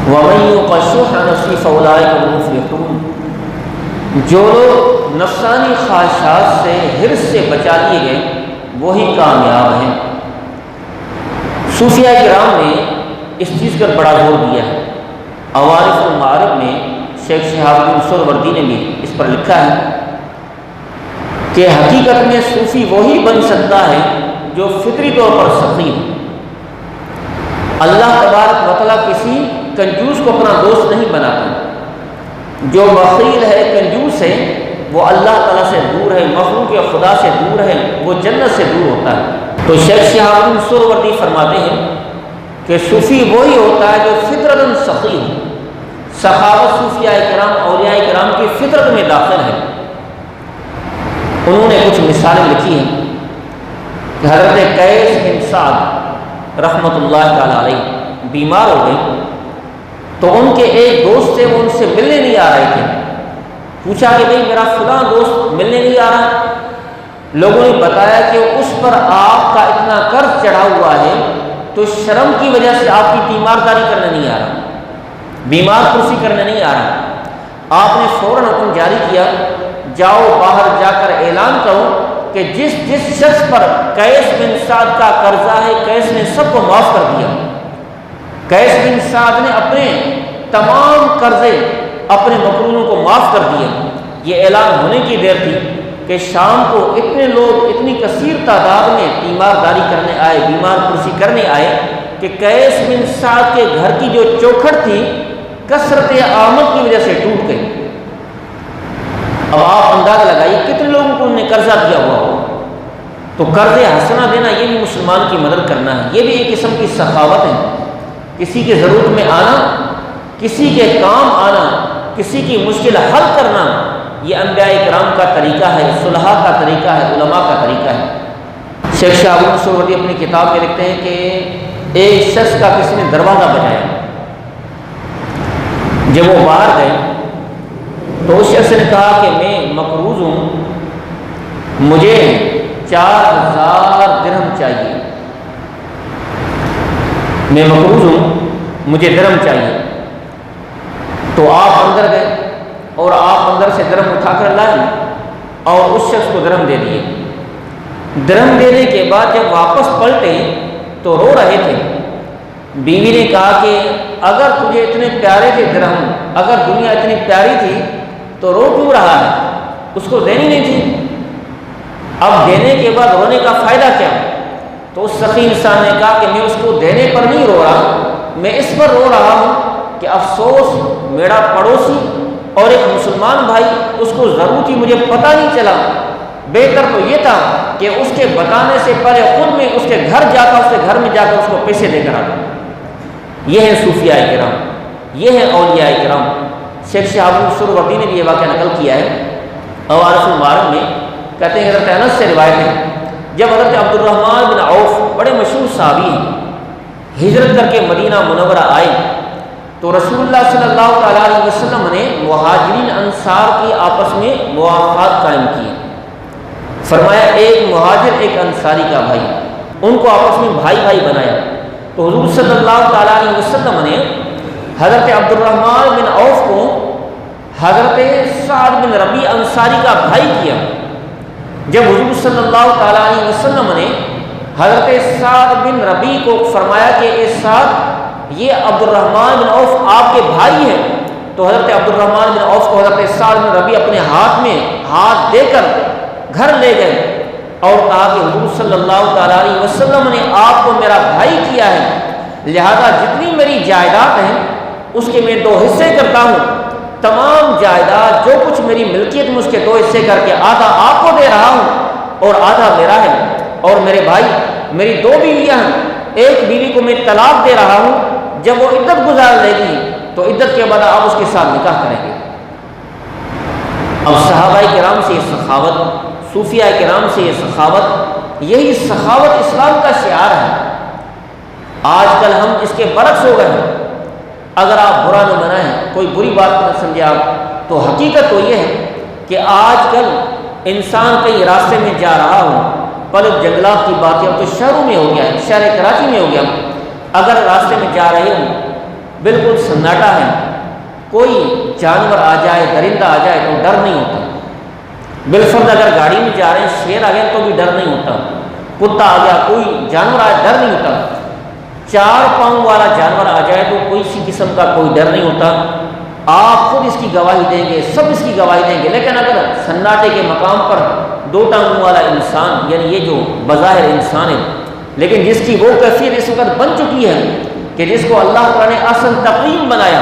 وَمَن يُوقَ شُحَّ نَفْسِهِ فَأُولَٰئِكَ هُمُ الْمُفْلِحُونَ، جو لوگ نفسانی خواہشات سے، حرص سے بچا لیے گئے وہی کامیاب ہیں۔ صوفیاء کرام نے اس چیز پر بڑا زور دیا ہے۔ عوارف المعارف میں شیخ شہاب الدین سہروردی نے بھی اس پر لکھا ہے کہ حقیقت میں صوفی وہی بن سکتا ہے جو فطری طور پر سخی ہو۔ اللہ تبارک و تعالیٰ کسی کنجوس کو اپنا دوست نہیں بناتا۔ جو بخیل ہے، کنجوس ہے، وہ اللہ تعالیٰ سے دور ہے، مخلوق خدا سے دور ہے، وہ جنت سے دور ہوتا ہے۔ تو شیخ شہاب الدین سہروردی فرماتے ہیں کہ صوفی وہی ہوتا ہے جو فطرتاً سخی ہو۔ سخاوت صوفیاء کرام، اولیاء کرام کی فطرت میں داخل ہے۔ انہوں نے کچھ مثالیں لکھی ہیں کہ حضرت قیس بن سعد رحمۃ اللہ تعالی علیہ بیمار ہو گئے تو ان کے ایک دوست تھے، وہ ان سے ملنے نہیں آ رہے تھے۔ پوچھا کہ بھئی میرا فلاں دوست ملنے نہیں آ رہا۔ لوگوں نے بتایا کہ اس پر آپ کا اتنا قرض چڑھا ہوا ہے تو شرم کی وجہ سے آپ کی تیمارداری کرنے نہیں آ رہا، بیمار کرسی کرنے نہیں آ رہا۔ آپ نے فوراً حکم جاری کیا، جاؤ باہر جا کر اعلان کرو کہ جس جس شخص پر قیس بن سعد کا قرضہ ہے، قیس نے سب کو معاف کر دیا۔ قیس بن سعد نے اپنے تمام قرضے اپنے مقرونوں کو معاف کر دیا۔ یہ اعلان ہونے کی دیر تھی کہ شام کو اتنے لوگ، اتنی کثیر تعداد میں تیمارداری کرنے آئے، بیمار کرسی کرنے آئے کہ قیس بن سعد کے گھر کی جو چوکھٹ تھی کثرت آمد کی وجہ سے ٹوٹ گئی۔ اب آپ اندازہ لگائیے کتنے لوگوں کو انہوں نے قرضہ دیا ہوا ہو۔ تو قرض حسنہ دینا یہ بھی مسلمان کی مدد کرنا ہے، یہ بھی ایک قسم کی سخاوت ہے۔ کسی کی ضرورت میں آنا، کسی کے کام آنا، کسی کی مشکل حل کرنا، یہ انبیاء کرام کا طریقہ ہے، صلحاء کا طریقہ ہے، علماء کا طریقہ ہے۔ شیخ شہاب الدین سہروردی اپنی کتاب میں لکھتے ہیں کہ ایک شخص کا کسی نے دروازہ بجایا، جب وہ باہر گئے تو اس شخص نے کہا کہ میں مقروض ہوں، مجھے 4000 درہم چاہیے، میں مقروض ہوں، مجھے درہم چاہیے۔ تو آپ اندر گئے اور آپ اندر سے درہم اٹھا کر لائے اور اس شخص کو درہم دے دیے۔ درہم دینے کے بعد جب واپس پلٹے تو رو رہے تھے۔ بیوی نے کہا کہ اگر تجھے اتنے پیارے تھے درہم، اگر دنیا اتنی پیاری تھی تو رو کیوں رہا ہے؟ اس کو دینی نہیں تھی، اب دینے کے بعد رونے کا فائدہ کیا؟ تو اس سخی انسان نے کہا کہ میں اس کو دینے پر نہیں رو رہا، میں اس پر رو رہا ہوں کہ افسوس میرا پڑوسی اور ایک مسلمان بھائی، اس کو ضرورت تھی، مجھے پتہ نہیں چلا۔ بہتر تو یہ تھا کہ اس کے بتانے سے پہلے خود میں اس کے گھر جا کر، اس کے گھر میں جا کر اس کو پیسے دے کر آتا۔ یہ ہے صوفیاء کرام، یہ ہے اولیاء کرام۔ شیخ شہاب الدین سہروردی نے بھی یہ واقعہ نقل کیا ہے عوارف المعارف میں، کہتے ہیں حضرت انس سے روایت ہے، جب حضرت عبد الرحمن بن عوف بڑے مشہور صحابی ہیں، ہجرت کر کے مدینہ منورہ آئے تو رسول اللہ صلی اللہ تعالیٰ علیہ وسلم نے مہاجرین انصار کی آپس میں موافقات قائم کی۔ فرمایا ایک مہاجر ایک انصاری کا بھائی، ان کو آپس میں بھائی بھائی بنایا۔ تو حضور صلی اللہ تعالیٰ علیہ وسلم نے حضرت عبد الرحمن بن عوف کو حضرت سعد بن ربیع انصاری کا بھائی کیا۔ جب حضور صلی اللہ تعالیٰ علیہ وسلم نے حضرت سعد بن ربیع کو فرمایا کہ اے سعد، یہ عبد الرحمن بن عوف آپ کے بھائی ہیں، تو حضرت عبد الرحمن بن عوف کو حضرت سعد بن ربیع اپنے ہاتھ میں ہاتھ دے کر گھر لے گئے اور کہا کہ حضور صلی اللہ تعالیٰ علیہ وسلم نے آپ کو میرا بھائی کیا ہے، لہذا جتنی میری جائیداد ہے اس کے میں 2 حصے کرتا ہوں، تمام جائیداد جو کچھ میری ملکیت میں اس کے 2 حصے کر کے آدھا آپ کو دے رہا ہوں اور آدھا میرا ہے۔ اور میرے بھائی، میری 2 بیویاں ہیں، ایک بیوی کو میں طلاق دے رہا ہوں، جب وہ عدت گزار لے گی تو عدت کے بعد آپ اس کے ساتھ نکاح کریں گے۔ اب صحابہ کرام سے یہ سخاوت، صوفیاء کرام سے یہ سخاوت، یہی سخاوت اسلام کا شعار ہے۔ آج کل ہم اس کے برعکس ہو گئے ہیں۔ اگر آپ برا نہ منائیں، کوئی بری بات نہ سمجھے آپ، تو حقیقت تو یہ ہے کہ آج کل انسان کہیں راستے میں جا رہا ہو، پلک جنگلات کی باتیں اب تو شہروں میں ہو گیا ہے، شہر کراچی میں ہو گیا، اگر راستے میں جا رہے ہوں بالکل سناٹا ہے، کوئی جانور آ جائے، درندہ آ جائے تو ڈر نہیں ہوتا، بالفرض اگر گاڑی میں جا رہے ہیں شیر آ گیا تو بھی ڈر نہیں ہوتا، کتا آ گیا، کوئی جانور آ ڈر نہیں ہوتا، 4 پاؤں والا جانور آ جائے تو کوئی سی قسم کا کوئی ڈر نہیں ہوتا، آپ خود اس کی گواہی دیں گے، سب اس کی گواہی دیں گے۔ لیکن اگر سناٹے کے مقام پر 2 ٹانگوں والا انسان، یعنی یہ جو بظاہر انسان ہے لیکن جس کی وہ کیفیت اس وقت بن چکی ہے کہ جس کو اللہ تعالیٰ نے اصل تقویم بنایا،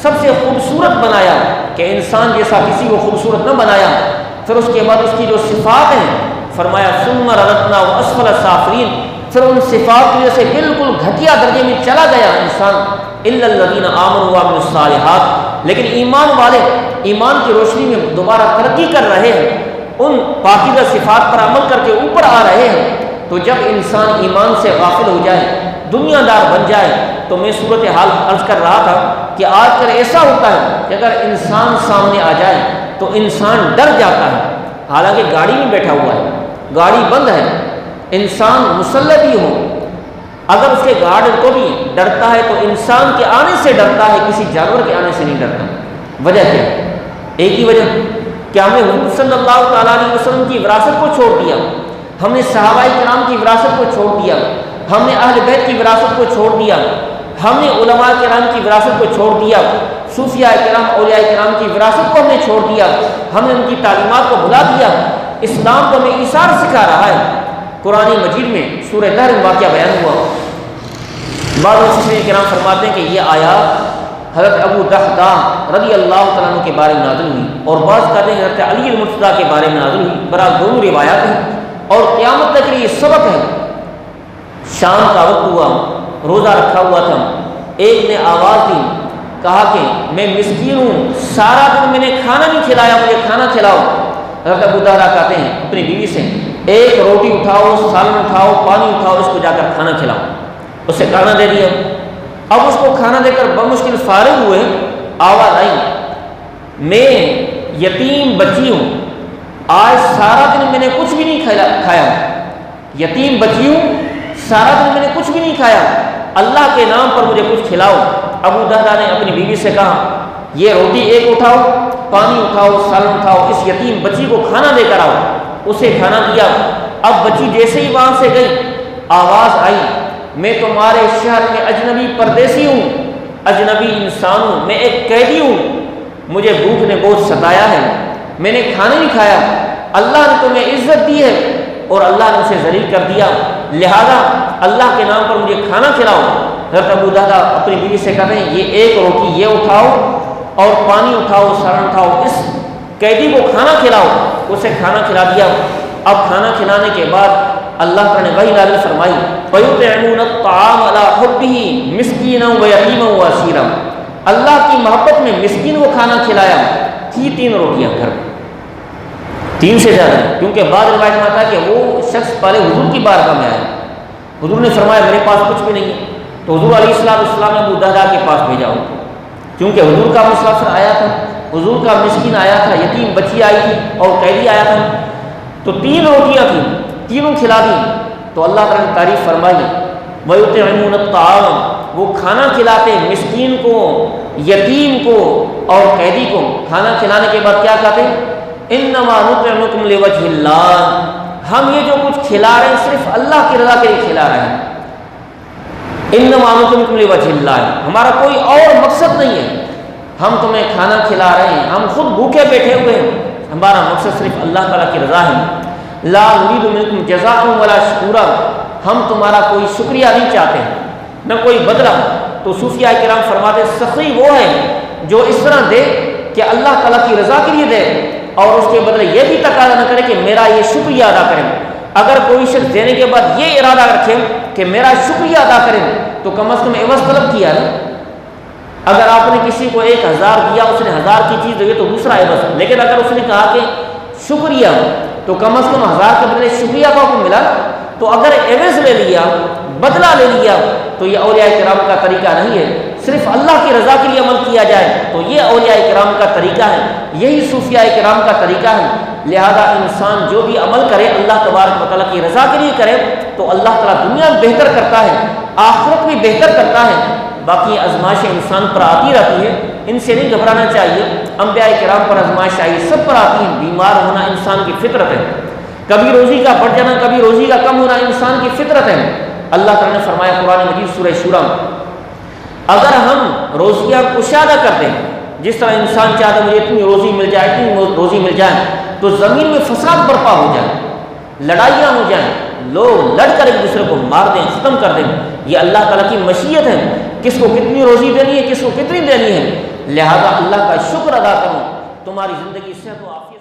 سب سے خوبصورت بنایا، کہ انسان جیسا کسی کو خوبصورت نہ بنایا، پھر اس کے بعد اس کی جو صفات ہیں فرمایا ثم رددناہ اسفل سافلین، پھر ان صفات کی وجہ سے بالکل گھٹیا درجے میں چلا گیا انسان، الا الذین آمنوا وعملوا الصالحات، لیکن ایمان والے ایمان کی روشنی میں دوبارہ ترقی کر رہے ہیں، ان پاکیزہ صفات پر عمل کر کے اوپر آ رہے ہیں۔ تو جب انسان ایمان سے غافل ہو جائے، دنیا دار بن جائے، تو میں صورتحال عرض کر رہا تھا کہ آج کل ایسا ہوتا ہے کہ اگر انسان سامنے آ جائے تو انسان ڈر جاتا ہے، حالانکہ گاڑی میں بیٹھا ہوا ہے، گاڑی بند ہے، انسان مسلح بھی ہو، اگر اس کے گارڈ کو بھی ڈرتا ہے تو انسان کے آنے سے ڈرتا ہے، کسی جانور کے آنے سے نہیں ڈرتا۔ وجہ کیا ہے؟ ایک ہی وجہ کہ ہم نے حضور صلی اللہ تعالیٰ علیہ وسلم کی وراثت کو چھوڑ دیا، ہم نے صحابہ کرام کی وراثت کو چھوڑ دیا، ہم نے اہل بیت کی وراثت کو چھوڑ دیا، ہم نے علماء کرام کی وراثت کو چھوڑ دیا، صوفیاء کرام اولیاء کرام کی وراثت کو ہم نے چھوڑ دیا، ہم نے ان کی تعلیمات کو بھلا دیا۔ اسلام کو ہمیں ایثار سکھا رہا ہے۔ قرآن مجید میں سورہ دہر میں واقعہ بیان ہوا، بعض مفسرین کرام فرماتے ہیں کہ یہ آیات حضرت ابو دحداح رضی اللہ تعالیٰ عنہ کے بارے میں نازل ہوئی، اور بعض کہتے ہیں حضرت علی المرتضیٰ کے بارے میں نازل ہوئی، برحال دونوں روایات ہیں، اور قیامت تک کے لیے سبق ہے۔ شام کا وقت ہوا، روزہ رکھا ہوا تھا، ایک نے آواز دی، کہا کہ میں مسکین ہوں، سارا دن میں نے کھانا نہیں کھلایا، مجھے کھانا کھلاؤ۔ حضرت ابو دحداح کہتے ہیں اپنی بیوی سے، ایک روٹی اٹھاؤ، سالن اٹھاؤ، پانی اٹھاؤ، اس کو جا کر کھانا کھلاؤ۔ اسے کھانا دے دیا، اب اس کو کھانا دے کر بمشکل فارغ ہوئے، آواز آئی، میں یتیم بچی ہوں، آج سارا دن میں نے کچھ بھی نہیں کھایا، یتیم بچی ہوں، سارا دن میں نے کچھ بھی نہیں کھایا، اللہ کے نام پر مجھے کچھ کھلاؤ۔ ابو دحداح نے اپنی بیوی سے کہا یہ روٹی ایک اٹھاؤ، پانی اٹھاؤ، سالن اٹھاؤ، اس یتیم بچی کو کھانا دے کر آؤ۔ اسے کھانا دیا، اب بچی جیسے ہی وہاں سے گئی، آواز آئی، میں تمہارے شہر میں اجنبی پردیسی ہوں، اجنبی انسان ہوں، میں ایک قیدی ہوں، مجھے بھوک نے بہت ستایا ہے، میں نے کھانا نہیں کھایا، اللہ نے تمہیں عزت دی ہے اور اللہ نے اسے ذلیل کر دیا، لہذا اللہ کے نام پر مجھے کھانا کھلاؤ۔ حضرت ابو دحداح اپنی بیوی سے کہتے ہیں یہ ایک روٹی یہ اٹھاؤ اور پانی اٹھاؤ، سالن اٹھاؤ، اس قیدی کو کھانا کھلاؤ۔ اسے کھانا کھلا دیا۔ اب کھانا کھلانے کے بعد اللہ تعالیٰ نے وحی نازل فرمائی، وَيُطْعِمُونَ الطَّعَامَ عَلَىٰ حُبِّهِ مِسْكِينًا وَيَتِيمًا وَأَسِيرًا، اللہ کی محبت میں مسکین کو کھانا کھلایا، تھی 3 روٹیاں گھر میں، 3 سے زیادہ، کیونکہ بعض روایت میں آتا ہے کہ وہ شخص پہلے حضور کی بارگاہ میں آیا، حضور نے فرمایا میرے پاس کچھ بھی نہیں ہے، تو حضور علیہ السلام نے ابو دحداح کے پاس بھیجا ہو، کیونکہ حضور کا مسافر آیا تھا، حضور کا مسکین آیا تھا، یتیم بچی آئی تھی اور قیدی آیا تھا، تو 3 روٹیاں تھیں، تینوں کھلا دی۔ تو اللہ تعالیٰ نے تعریف فرمائی، وَيُطْعِمُونَ الطَّعَامَ، وہ کھانا کھلاتے مسکین کو، یتیم کو اور قیدی کو، کھانا کھلانے کے بعد کیا کہتے ہیں، اِنَّمَا نُطْعِمُكُمْ لِوَجْهِ اللَّهِ، ہم یہ جو کچھ کھلا رہے ہیں صرف اللہ کی رضا کے لیے کھلا رہے ہیں، اِنَّمَا نُطْعِمُكُمْ لِوَجْهِ اللَّهِ، ہمارا کوئی اور مقصد نہیں ہے، ہم تمہیں کھانا کھلا رہے ہیں، ہم خود بھوکے بیٹھے ہوئے ہیں، ہمارا مقصد صرف اللہ تعالیٰ کی رضا ہے، لا نريد منكم جزاء ولا شکورا، ہم تمہارا کوئی شکریہ نہیں چاہتے نہ کوئی بدلہ۔ تو صوفیاء کرام فرماتے سخی وہ ہے جو اس طرح دے کہ اللہ تعالیٰ کی رضا کے لیے دے اور اس کے بدلے یہ بھی تقاضا نہ کرے کہ میرا یہ شکریہ ادا کریں۔ اگر کوئی شخص دینے کے بعد یہ ارادہ رکھے کہ میرا شکریہ ادا کریں تو کم از کم عوض طلب کیا نا۔ اگر آپ نے کسی کو 1000 دیا، اس نے 1000 کی چیز دی تو دوسرا عوض، لیکن اگر اس نے کہا کہ شکریہ تو کم از کم 1000 کے بدلے شکریہ کا حکم ملا۔ تو اگر عوض لے لیا، بدلہ لے لیا، تو یہ اولیاء کرام کا طریقہ نہیں ہے۔ صرف اللہ کی رضا کے لیے عمل کیا جائے تو یہ اولیاء کرام کا طریقہ ہے، یہی صوفیاء کرام کا طریقہ ہے۔ لہذا انسان جو بھی عمل کرے اللہ تبارک و تعالیٰ کی رضا کے لیے کرے تو اللہ تعالیٰ دنیا میں بہتر کرتا ہے، آخرت میں بہتر کرتا ہے۔ باقی آزمائشیں انسان پر آتی رہتی ہے، ان سے نہیں گھبرانا چاہیے۔ انبیاء کرام پر آزمائش آئی، سب پر آتی ہیں۔ بیمار ہونا انسان کی فطرت ہے، کبھی روزی کا بڑھ جانا، کبھی روزی کا کم ہونا انسان کی فطرت ہے۔ اللہ تعالیٰ نے فرمایا قرآن مجید سورہ شورى میں، اگر ہم روزیاں کشادہ کر دیں، جس طرح انسان چاہتا ہے مجھے اتنی روزی مل جائے، اتنی روزی مل جائے، تو زمین میں فساد برپا ہو جائے، لڑائیاں ہو جائیں، لوگ لڑ کر ایک دوسرے کو مار دیں، ختم کر دیں۔ یہ اللہ تعالیٰ کی مشیت ہے، کس کو کتنی روزی دینی ہے، کس کو کتنی دینی ہے۔ لہذا اللہ کا شکر ادا کرو، تمہاری زندگی صحت و عافیت